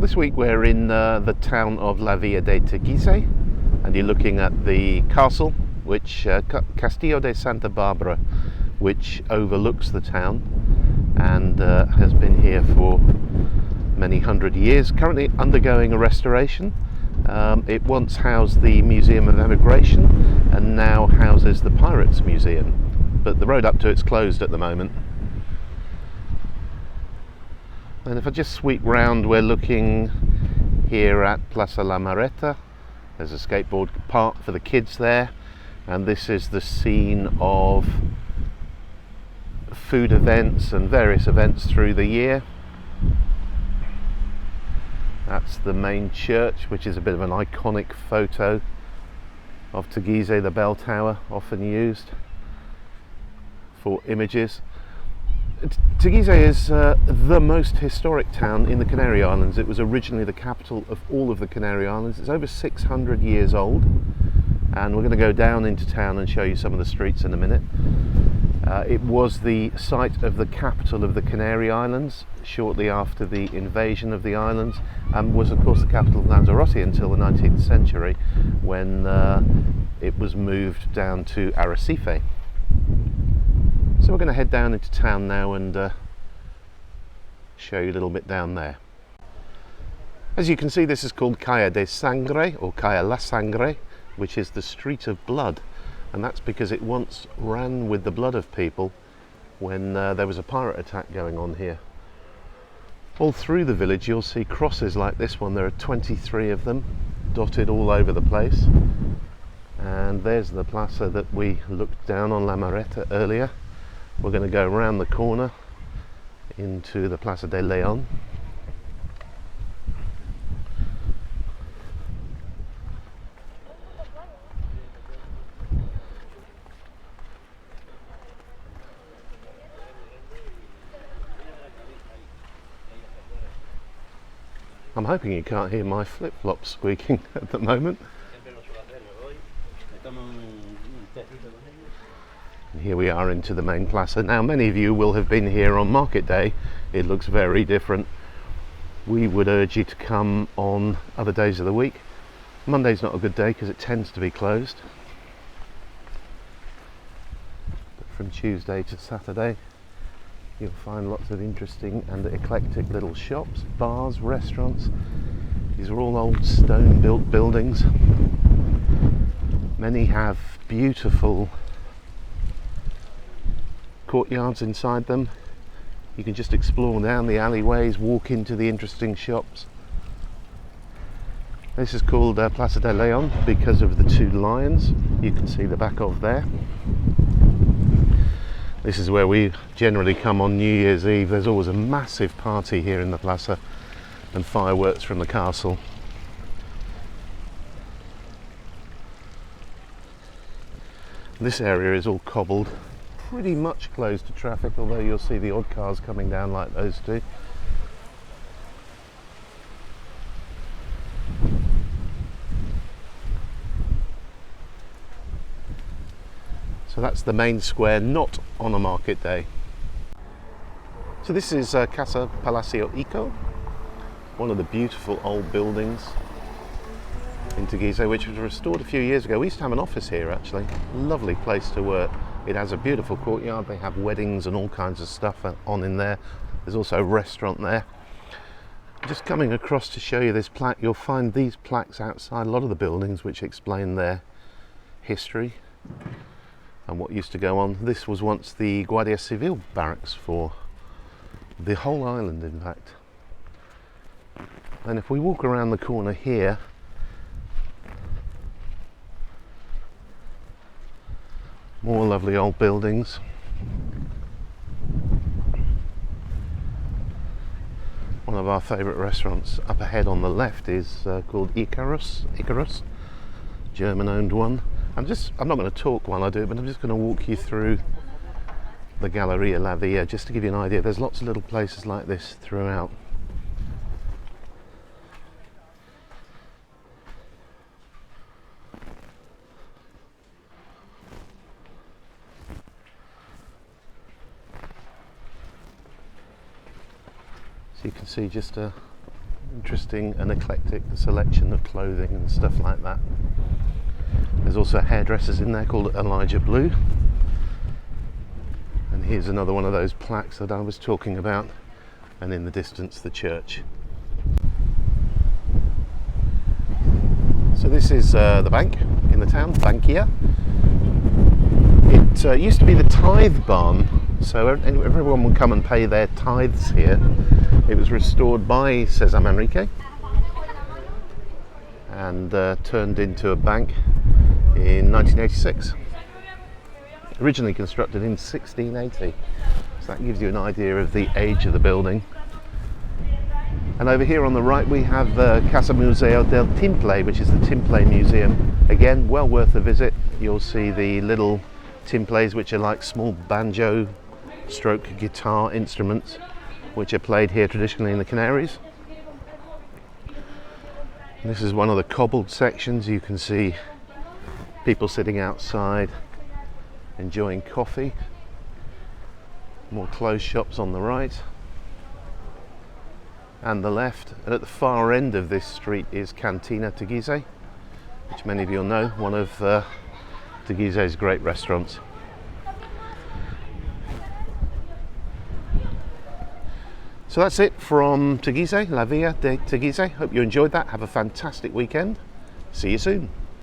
This week we're in the town of La Villa de Teguise, and you're looking at the castle, which Castillo de Santa Barbara, which overlooks the town and has been here for many hundred years, currently undergoing a restoration. It once housed the Museum of Emigration and now houses the Pirates Museum, but the road up to it's closed at the moment. And if I just sweep round, we're looking here at Plaza La Mareta. There's a skateboard park for the kids there, and this is the scene of food events and various events through the year. That's the main church, which is a bit of an iconic photo of Teguise, the bell tower, often used for images. Teguise is the most historic town in the Canary Islands. It was originally the capital of all of the Canary Islands. It's over 600 years old, and we're going to go down into town and show you some of the streets in a minute. It was the site of the capital of the Canary Islands shortly after the invasion of the islands, and was of course the capital of Lanzarote until the 19th century, when it was moved down to Arrecife. So we're going to head down into town now and show you a little bit down there. As you can see, this is called Calle de Sangre, or Calle La Sangre, which is the street of blood, and that's because it once ran with the blood of people when there was a pirate attack going on here. All through the village you'll see crosses like this one. There are 23 of them dotted all over the place, and there's the plaza that we looked down on La Mareta earlier. We're going to go around the corner into the Plaza de Leon. I'm hoping you can't hear my flip-flops squeaking at the moment. And here we are into the main plaza. Now, many of you will have been here on market day. It looks very different. We would urge you to come on other days of the week. Monday's not a good day because it tends to be closed. But from Tuesday to Saturday, you'll find lots of interesting and eclectic little shops, bars, restaurants. These are all old stone-built buildings. Many have beautiful courtyards inside them. You can just explore down the alleyways, walk into the interesting shops. This is called Plaza de Leon because of the two lions you can see the back of there. This is where we generally come on New Year's Eve. There's always a massive party here in the plaza and fireworks from the castle. This area is all cobbled, pretty much closed to traffic, although you'll see the odd cars coming down like those two. So that's the main square, not on a market day. So this is Casa Palacio Eco, one of the beautiful old buildings in Teguise, which was restored a few years ago. We used to have an office here actually, lovely place to work. It has a beautiful courtyard, they have weddings and all kinds of stuff on in there. There's also a restaurant there. Just coming across to show you this plaque, you'll find these plaques outside a lot of the buildings which explain their history and what used to go on. This was once the Guardia Civil barracks for the whole island, in fact. And if we walk around the corner here, more lovely old buildings. One of our favourite restaurants up ahead on the left is called Icarus, German-owned one. I'm not going to talk while I do it, but I'm just going to walk you through the Galleria La Villa just to give you an idea. There's lots of little places like this throughout. So you can see just a Interesting and eclectic selection of clothing and stuff like that. There's also hairdressers in there called Elijah Blue. And here's another one of those plaques that I was talking about, and in the distance the church. So this is the bank in the town, Bankia. It used to be the tithe barn, so everyone would come and pay their tithes here. It was restored by Cesar Manrique and turned into a bank in 1986. Originally constructed in 1680, so that gives you an idea of the age of the building. And over here on the right we have the Casa Museo del Timple, which is the Timple Museum. Again, well worth a visit. You'll see the little timples, which are like small banjo stroke guitar instruments, which are played here traditionally in the Canaries. And this is one of the cobbled sections. You can see people sitting outside enjoying coffee. More clothes shops on the right and the left, and at the far end of this street is Cantina Teguise, which many of you will know, one of Teguise's great restaurants. So that's it from Teguise, La Villa de Teguise. Hope you enjoyed that. Have a fantastic weekend. See you soon.